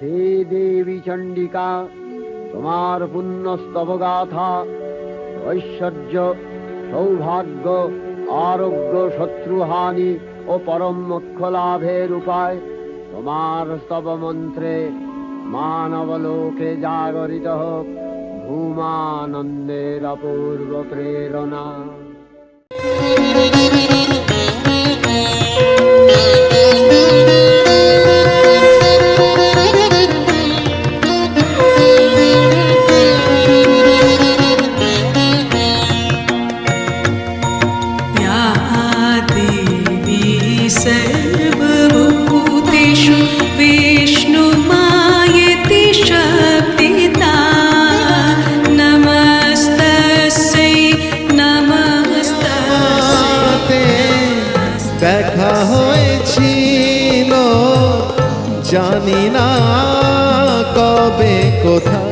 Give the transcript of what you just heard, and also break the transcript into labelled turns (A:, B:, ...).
A: হে দেবী চণ্ডিকা, তোমার পুণ্যস্তব গাথা ঐশ্বর্য, সৌভাগ্য, আরোগ্য, শত্রুহানি ও পরম মোক্ষ লাভের উপায়। তোমার স্তব মন্ত্রে মানবলোকে জাগরিত হোক ভূমানন্দের অপূর্ব প্রেরণা।
B: सर्वभूतेषु विष्णुमायेति शक्तिता नमस्तस्यै नमस्तस्यै।
C: দেখা হয়েছিল জানি না কবে কোথায়।